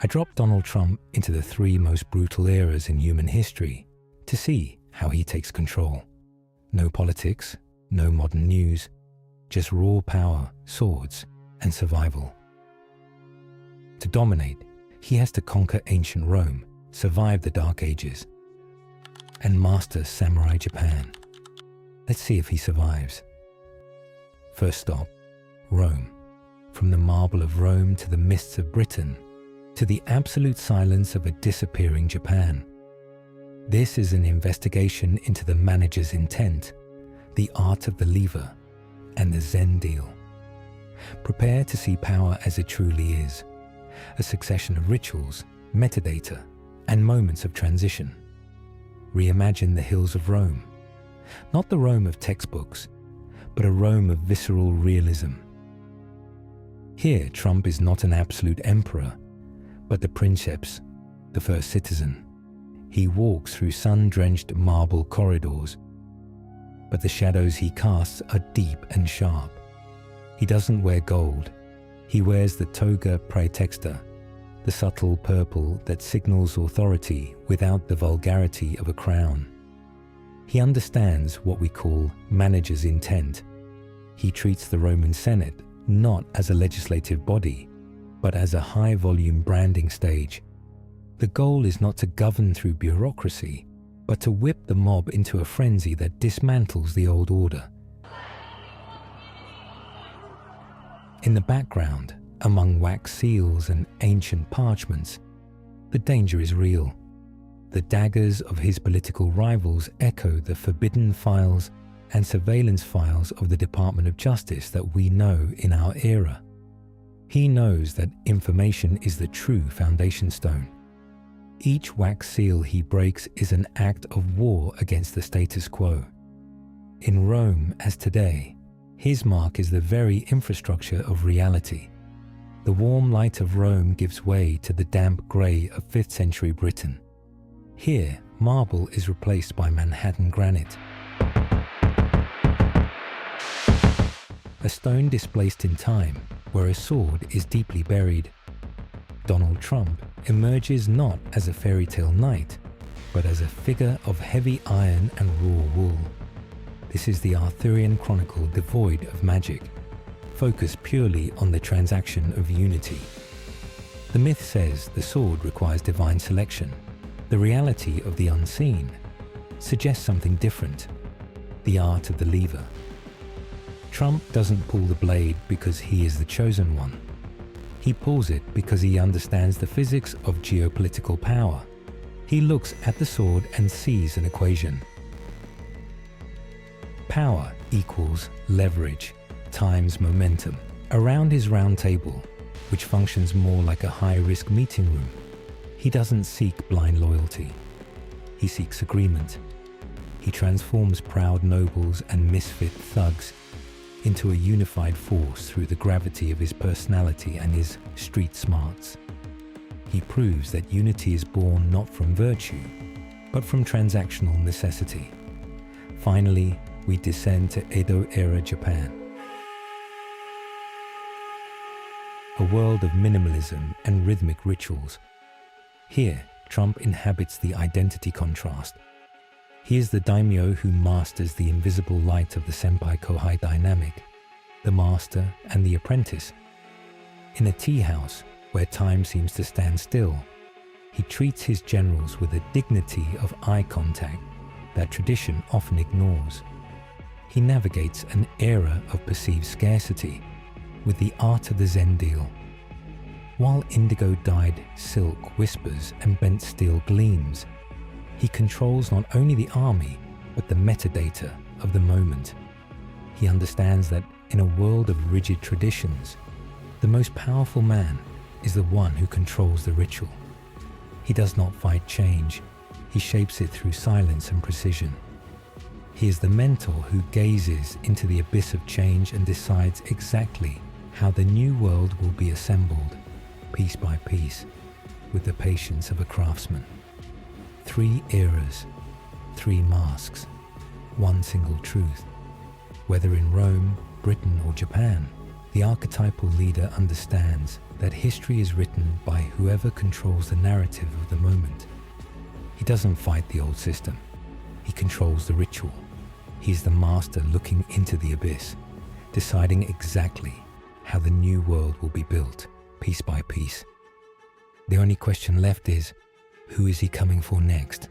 I dropped Donald Trump into the three most brutal eras in human history to see how he takes control. No politics, no modern news, just raw power, swords, and survival. To dominate, he has to conquer ancient Rome, survive the Dark Ages, and master samurai Japan. Let's see if he survives. First stop, Rome. From the marble of Rome to the mists of Britain, to the absolute silence of a disappearing Japan. This is an investigation into the manager's intent, the art of the lever, and the Zen deal. Prepare to see power as it truly is, a succession of rituals, metadata, and moments of transition. Reimagine the hills of Rome, not the Rome of textbooks, but a Rome of visceral realism. Here, Trump is not an absolute emperor, but the princeps, the first citizen. He walks through sun-drenched marble corridors, but the shadows he casts are deep and sharp. He doesn't wear gold. He wears the toga praetexta, the subtle purple that signals authority without the vulgarity of a crown. He understands what we call manager's intent. He treats the Roman Senate not as a legislative body, but as a high-volume branding stage. The goal is not to govern through bureaucracy, but to whip the mob into a frenzy that dismantles the old order. In the background, among wax seals and ancient parchments, the danger is real. The daggers of his political rivals echo the forbidden files and surveillance files of the Department of Justice that we know in our era. He knows that information is the true foundation stone. Each wax seal he breaks is an act of war against the status quo. In Rome, as today, his mark is the very infrastructure of reality. The warm light of Rome gives way to the damp grey of 5th century Britain. Here, marble is replaced by Manhattan granite. A stone displaced in time, where a sword is deeply buried. Donald Trump emerges not as a fairy tale knight, but as a figure of heavy iron and raw wool. This is the Arthurian chronicle devoid of magic, focused purely on the transaction of unity. The myth says the sword requires divine selection. The reality of the unseen suggests something different, the art of the lever. Trump doesn't pull the blade because he is the chosen one. He pulls it because he understands the physics of geopolitical power. He looks at the sword and sees an equation. Power equals leverage times momentum. Around his round table, which functions more like a high-risk meeting room, he doesn't seek blind loyalty. He seeks agreement. He transforms proud nobles and misfit thugs into a unified force through the gravity of his personality and his street smarts. He proves that unity is born not from virtue, but from transactional necessity. Finally, we descend to Edo-era Japan. A world of minimalism and rhythmic rituals. Here, Trump inhabits the identity contrast. He is the daimyo who masters the invisible light of the senpai-kohai dynamic, the master and the apprentice. In a tea house where time seems to stand still, he treats his generals with a dignity of eye contact that tradition often ignores. He navigates an era of perceived scarcity with the art of the Zen deal. While indigo-dyed silk whispers and bent steel gleams, he controls not only the army, but the metadata of the moment. He understands that in a world of rigid traditions, the most powerful man is the one who controls the ritual. He does not fight change, he shapes it through silence and precision. He is the mentor who gazes into the abyss of change and decides exactly how the new world will be assembled, piece by piece, with the patience of a craftsman. 3 eras, 3 masks, 1 single truth. Whether in Rome, Britain or Japan, The archetypal leader understands that history is written by whoever controls the narrative of the moment. He doesn't fight the old system. He controls the ritual. He's the master looking into the abyss, deciding exactly how the new world will be built, piece by piece. The only question left is, who is he coming for next?